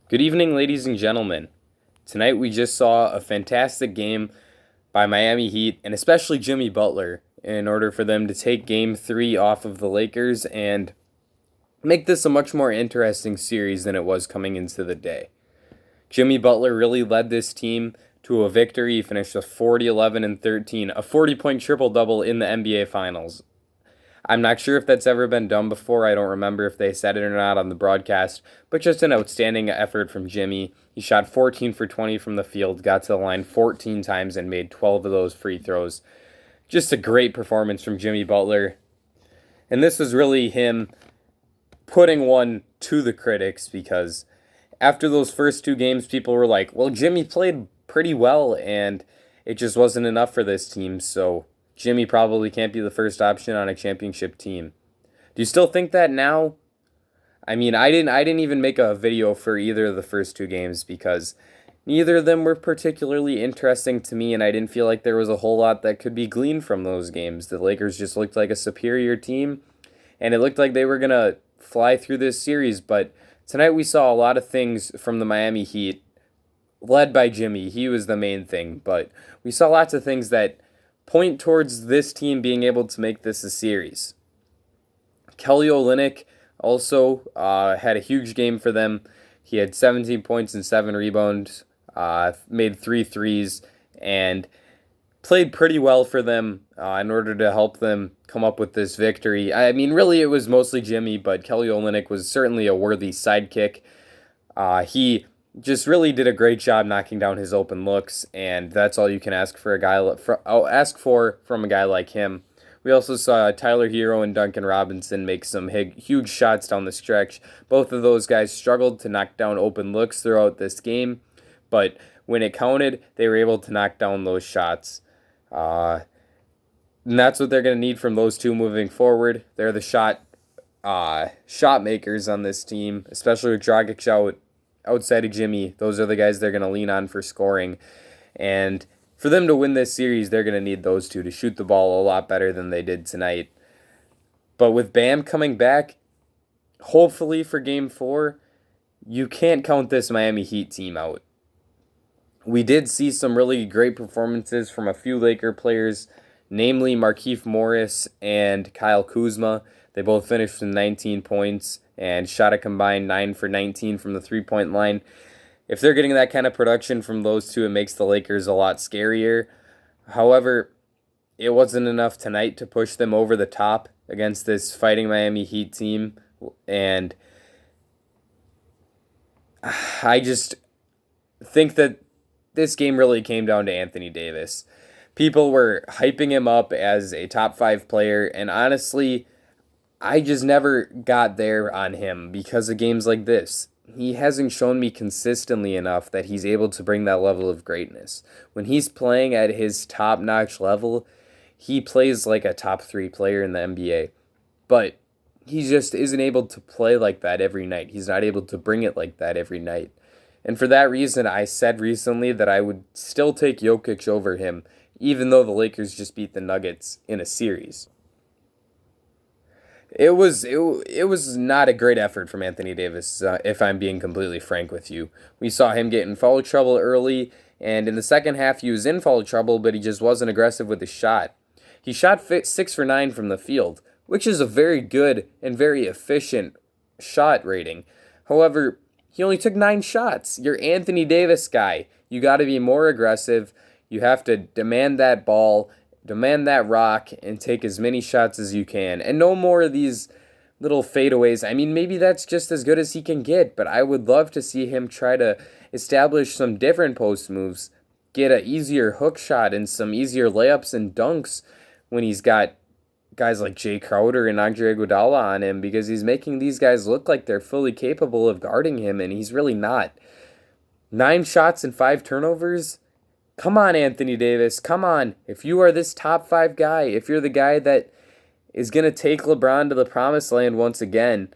Good evening, ladies and gentlemen. Tonight we just saw a fantastic game by Miami Heat and especially Jimmy Butler in order for them to take game 3 off of the Lakers and make this a much more interesting series than it was coming into the day. Jimmy Butler really led this team to a victory. He finished with 40, 11, and 13, a 40-point triple-double in the NBA Finals. I'm not sure if that's ever been done before. I don't remember if they said it or not on the broadcast, but just an outstanding effort from Jimmy. He shot 14 for 20 from the field, got to the line 14 times, and made 12 of those free throws. Just a great performance from Jimmy Butler. And this was really him putting one to the critics because after those first two games, people were like, well, Jimmy played pretty well, and it just wasn't enough for this team, so Jimmy probably can't be the first option on a championship team. Do you still think that now? I mean, I didn't even make a video for either of the first two games because neither of them were particularly interesting to me, and I didn't feel like there was a whole lot that could be gleaned from those games. The Lakers just looked like a superior team, and it looked like they were going to fly through this series, but tonight we saw a lot of things from the Miami Heat, led by Jimmy. He was the main thing, but we saw lots of things that point towards this team being able to make this a series. Kelly Olynyk also had a huge game for them. He had 17 points and 7 rebounds, made 3 threes, and played pretty well for them in order to help them come up with this victory. I mean, really, it was mostly Jimmy, but Kelly Olynyk was certainly a worthy sidekick. He just really did a great job knocking down his open looks, and that's all you can ask for from a guy like him. We also saw Tyler Hero and Duncan Robinson make some huge shots down the stretch. Both of those guys struggled to knock down open looks throughout this game, but when it counted, they were able to knock down those shots. And that's what they're going to need from those two moving forward. They're the shot makers on this team, especially with Dragic outside of Jimmy. Those are the guys they're going to lean on for scoring. And for them to win this series, they're going to need those two to shoot the ball a lot better than they did tonight. But with Bam coming back, hopefully for Game 4, you can't count this Miami Heat team out. We did see some really great performances from a few Laker players, namely Markieff Morris and Kyle Kuzma. They both finished with 19 points and shot a combined 9 for 19 from the three-point line. If they're getting that kind of production from those two, it makes the Lakers a lot scarier. However, it wasn't enough tonight to push them over the top against this fighting Miami Heat team. And I just think that this game really came down to Anthony Davis. People were hyping him up as a top 5 player, and honestly, I just never got there on him because of games like this. He hasn't shown me consistently enough that he's able to bring that level of greatness. When he's playing at his top-notch level, he plays like a top 3 player in the NBA. But he just isn't able to play like that every night. He's not able to bring it like that every night. And for that reason, I said recently that I would still take Jokic over him, even though the Lakers just beat the Nuggets in a series. It was not a great effort from Anthony Davis, if I'm being completely frank with you. We saw him get in foul trouble early, and in the second half he was in foul trouble, but he just wasn't aggressive with his shot. He shot 6 for 9 from the field, which is a very good and very efficient shot rating. However, he only took 9 shots. You're Anthony Davis guy. You got to be more aggressive. You have to demand that ball, demand that rock, and take as many shots as you can. And no more of these little fadeaways. I mean, maybe that's just as good as he can get, but I would love to see him try to establish some different post moves, get an easier hook shot and some easier layups and dunks when he's got guys like Jay Crowder and Andre Iguodala on him, because he's making these guys look like they're fully capable of guarding him, and he's really not. 9 shots and 5 turnovers? Come on, Anthony Davis. Come on. If you are this top 5 guy, if you're the guy that is going to take LeBron to the promised land once again,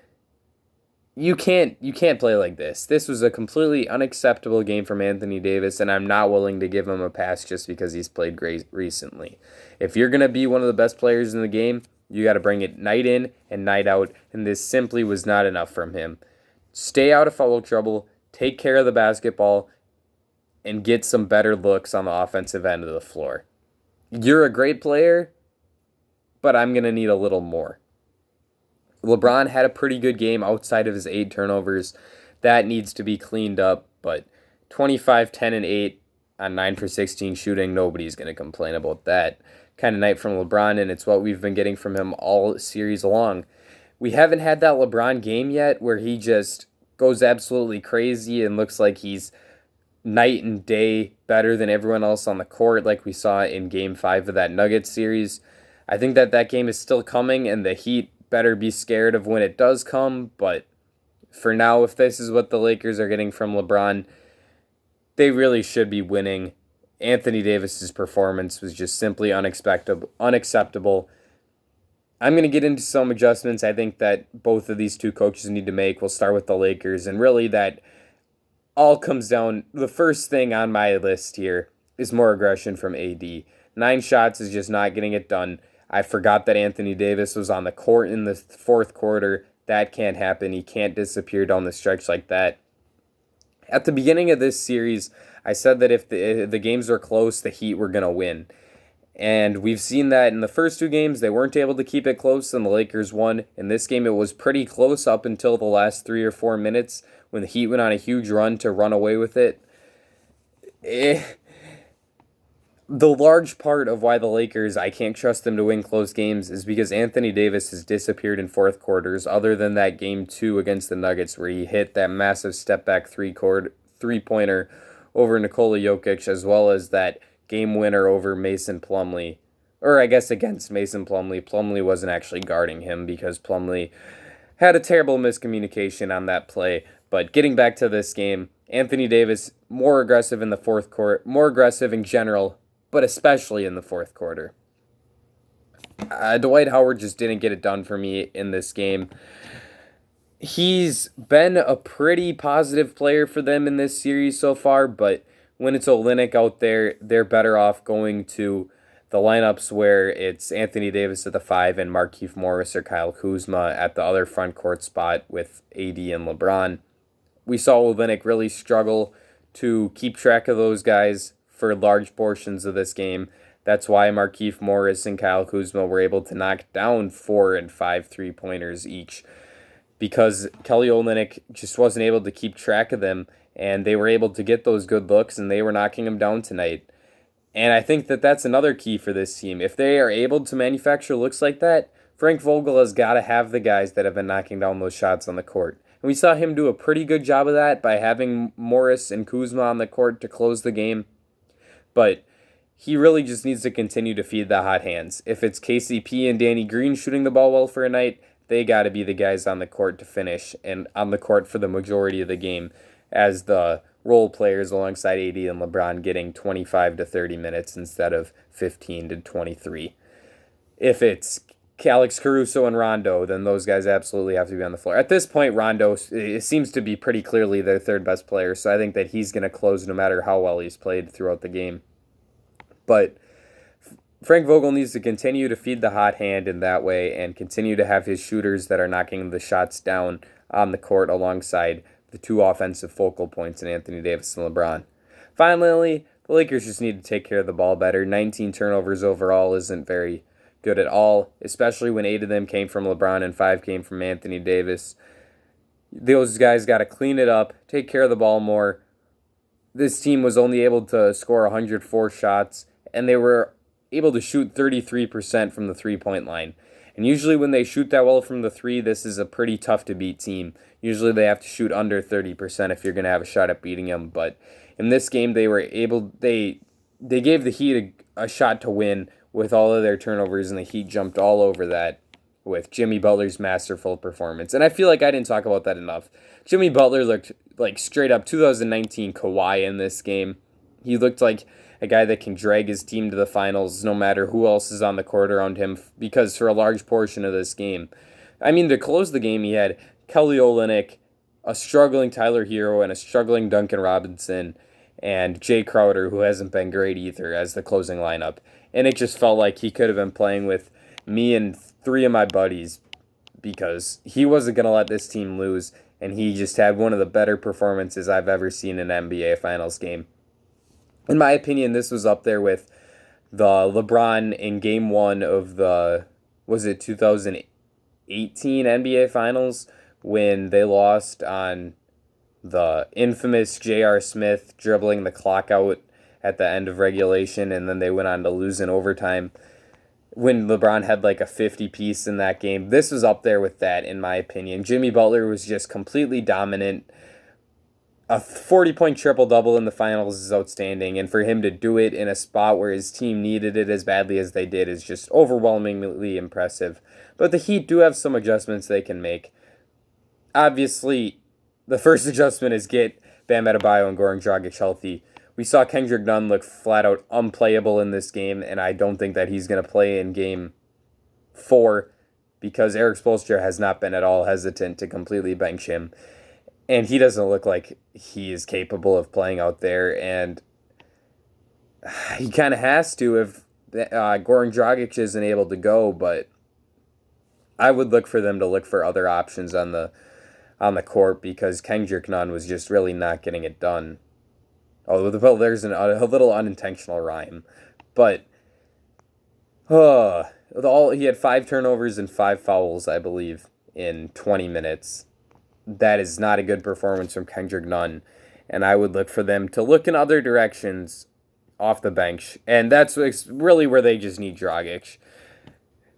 you can't play like this. This was a completely unacceptable game from Anthony Davis, and I'm not willing to give him a pass just because he's played great recently. If you're going to be one of the best players in the game, you got to bring it night in and night out, and this simply was not enough from him. Stay out of foul trouble, take care of the basketball, and get some better looks on the offensive end of the floor. You're a great player, but I'm going to need a little more. LeBron had a pretty good game outside of his 8 turnovers. That needs to be cleaned up, but 25, 10, and 8 on 9 for 16 shooting, nobody's going to complain about that kind of night from LeBron, and it's what we've been getting from him all series long. We haven't had that LeBron game yet where he just goes absolutely crazy and looks like he's night and day better than everyone else on the court like we saw in Game 5 of that Nuggets series. I think that game is still coming, and the Heat better be scared of when it does come, but for now, if this is what the Lakers are getting from LeBron, they really should be winning. Anthony Davis's performance was just simply unacceptable. I'm going to get into some adjustments I think that both of these two coaches need to make. We'll start with the Lakers, and really that all comes down, the first thing on my list here is more aggression from AD. 9 shots is just not getting it done. I forgot that Anthony Davis was on the court in the fourth quarter. That can't happen. He can't disappear down the stretch like that. At the beginning of this series, I said that if the games were close, the Heat were going to win. And we've seen that in the first 2 games, they weren't able to keep it close, and the Lakers won. In this game, it was pretty close up until the last 3 or 4 minutes when the Heat went on a huge run to run away with it. The large part of why the Lakers, I can't trust them to win close games, is because Anthony Davis has disappeared in fourth quarters, other than that Game 2 against the Nuggets where he hit that massive step-back three-pointer over Nikola Jokic, as well as that game winner over Mason Plumlee. Or I guess against Mason Plumlee. Plumlee wasn't actually guarding him because Plumlee had a terrible miscommunication on that play. But getting back to this game, Anthony Davis more aggressive in the fourth quarter, more aggressive in general, but especially in the fourth quarter. Dwight Howard just didn't get it done for me in this game. He's been a pretty positive player for them in this series so far, but when it's Olynyk out there, they're better off going to the lineups where it's Anthony Davis at the 5 and Markieff Morris or Kyle Kuzma at the other front court spot with AD and LeBron. We saw Olynyk really struggle to keep track of those guys for large portions of this game. That's why Markieff Morris and Kyle Kuzma were able to knock down 4 and 5 3-pointers each, because Kelly Olynyk just wasn't able to keep track of them, and they were able to get those good looks, and they were knocking them down tonight. And I think that that's another key for this team. If they are able to manufacture looks like that, Frank Vogel has got to have the guys that have been knocking down those shots on the court. And we saw him do a pretty good job of that by having Morris and Kuzma on the court to close the game. But he really just needs to continue to feed the hot hands. If it's KCP and Danny Green shooting the ball well for a night, they got to be the guys on the court to finish and on the court for the majority of the game as the role players alongside AD and LeBron getting 25 to 30 minutes instead of 15 to 23. If it's Alex Caruso and Rondo, then those guys absolutely have to be on the floor. At this point, Rondo seems to be pretty clearly their third best player, so I think that he's going to close no matter how well he's played throughout the game. But Frank Vogel needs to continue to feed the hot hand in that way and continue to have his shooters that are knocking the shots down on the court alongside the 2 offensive focal points in Anthony Davis and LeBron. Finally, the Lakers just need to take care of the ball better. 19 turnovers overall isn't very good at all, especially when 8 of them came from LeBron and 5 came from Anthony Davis. Those guys got to clean it up, take care of the ball more. This team was only able to score 104 shots, and they were able to shoot 33% from the three-point line. And usually when they shoot that well from the 3, this is a pretty tough to beat team. Usually they have to shoot under 30% if you're going to have a shot at beating them. But in this game, they gave the Heat a shot to win with all of their turnovers, and the Heat jumped all over that with Jimmy Butler's masterful performance. And I feel like I didn't talk about that enough. Jimmy Butler looked like straight up 2019 Kawhi in this game. He looked like a guy that can drag his team to the finals no matter who else is on the court around him, because for a large portion of this game, I mean, to close the game, he had Kelly Olynyk, a struggling Tyler Hero, and a struggling Duncan Robinson, and Jay Crowder, who hasn't been great either, as the closing lineup. And it just felt like he could have been playing with me and 3 of my buddies, because he wasn't going to let this team lose. and he just had one of the better performances I've ever seen in an NBA Finals game. In my opinion, this was up there with the LeBron in Game 1 of the, was it 2018 NBA Finals, when they lost on the infamous J.R. Smith dribbling the clock out at the end of regulation, and then they went on to lose in overtime when LeBron had like a 50 piece in that game. This was up there with that, in my opinion. Jimmy Butler was just completely dominant. A 40-point triple-double in the finals is outstanding, and for him to do it in a spot where his team needed it as badly as they did is just overwhelmingly impressive. But the Heat do have some adjustments they can make. Obviously, the first adjustment is get Bam Adebayo and Goran Dragic healthy. We saw Kendrick Nunn look flat out unplayable in this game, and I don't think that he's going to play in Game 4 because Eric Spoelstra has not been at all hesitant to completely bench him. And he doesn't look like he is capable of playing out there, and he kind of has to if Goran Dragic isn't able to go, but I would look for them to look for other options on the court because Kendrick Nunn was just really not getting it done. Oh, well, there's a little unintentional rhyme. But he had 5 turnovers and 5 fouls, I believe, in 20 minutes. That is not a good performance from Kendrick Nunn. And I would look for them to look in other directions off the bench. And that's really where they just need Dragic.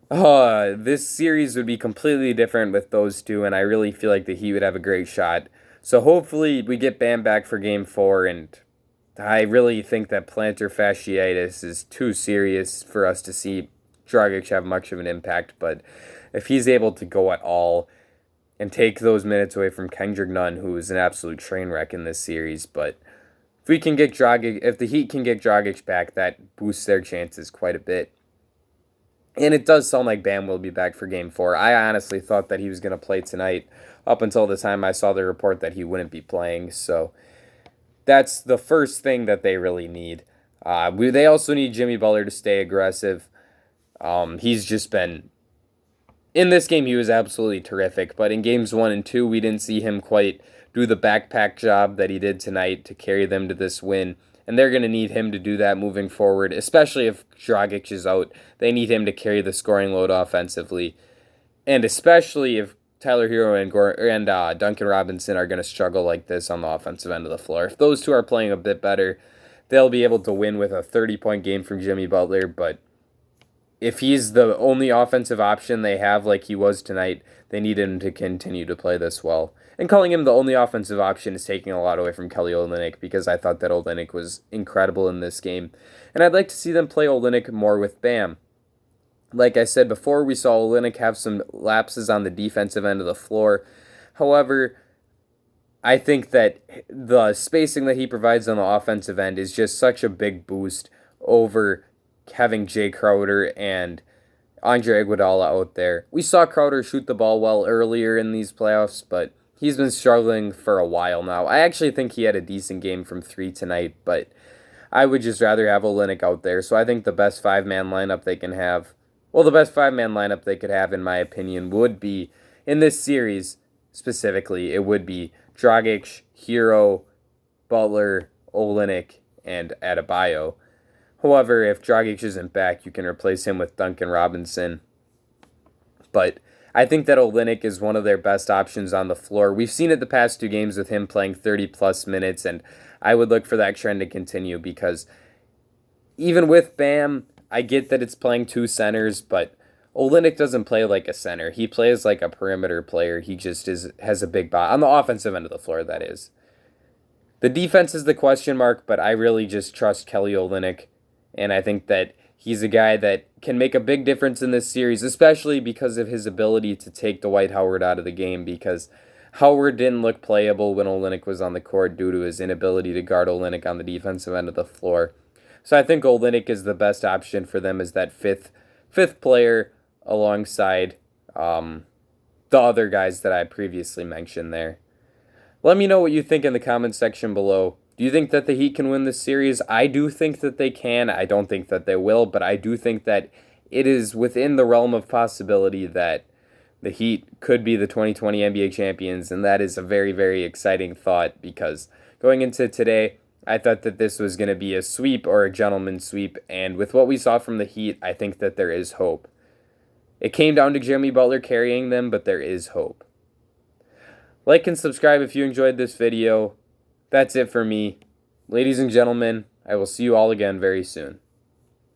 This series would be completely different with those two, and I really feel like the Heat would have a great shot. So hopefully we get Bam back for Game 4, and I really think that plantar fasciitis is too serious for us to see Dragic have much of an impact, but if he's able to go at all and take those minutes away from Kendrick Nunn, who is an absolute train wreck in this series, but if we can get Dragic, if the Heat can get Dragic back, that boosts their chances quite a bit. And it does sound like Bam will be back for Game 4. I honestly thought that he was going to play tonight up until the time I saw the report that he wouldn't be playing. So that's the first thing that they really need. They also need Jimmy Butler to stay aggressive. He's just been... In this game, he was absolutely terrific. But in Games 1 and 2, we didn't see him quite do the backpack job that he did tonight to carry them to this win. And they're going to need him to do that moving forward, especially if Dragic is out. They need him to carry the scoring load offensively. And especially if Tyler Hero and Duncan Robinson are going to struggle like this on the offensive end of the floor. If those two are playing a bit better, they'll be able to win with a 30-point game from Jimmy Butler. But if he's the only offensive option they have like he was tonight, they need him to continue to play this well. And calling him the only offensive option is taking a lot away from Kelly Olynyk because I thought that Olynyk was incredible in this game. And I'd like to see them play Olynyk more with Bam. Like I said before, we saw Olynyk have some lapses on the defensive end of the floor. However, I think that the spacing that he provides on the offensive end is just such a big boost over having Jay Crowder and Andre Iguodala out there. We saw Crowder shoot the ball well earlier in these playoffs, but he's been struggling for a while now. I actually think he had a decent game from 3 tonight, but I would just rather have Olynyk out there. So I think the best 5-man lineup they can have, well, the best 5-man lineup they could have, in my opinion, would be, in this series specifically, it would be Dragic, Hero, Butler, Olynyk, and Adebayo. However, if Dragic isn't back, you can replace him with Duncan Robinson. But I think that Olynyk is one of their best options on the floor. We've seen it the past 2 games with him playing 30-plus minutes, and I would look for that trend to continue because even with Bam, I get that it's playing 2 centers, but Olynyk doesn't play like a center. He plays like a perimeter player. He just has a big body. On the offensive end of the floor, that is. The defense is the question mark, but I really just trust Kelly Olynyk, and I think that he's a guy that can make a big difference in this series, especially because of his ability to take Dwight Howard out of the game, because Howard didn't look playable when Olynyk was on the court due to his inability to guard Olynyk on the defensive end of the floor. So I think Olynyk is the best option for them as that fifth player alongside the other guys that I previously mentioned there. Let me know what you think in the comments section below. Do you think that the Heat can win this series? I do think that they can. I don't think that they will, but I do think that it is within the realm of possibility that the Heat could be the 2020 NBA champions, and that is a very, very exciting thought because going into today, I thought that this was going to be a sweep or a gentleman's sweep, and with what we saw from the Heat, I think that there is hope. It came down to Jimmy Butler carrying them, but there is hope. Like and subscribe if you enjoyed this video. That's it for me. Ladies and gentlemen, I will see you all again very soon.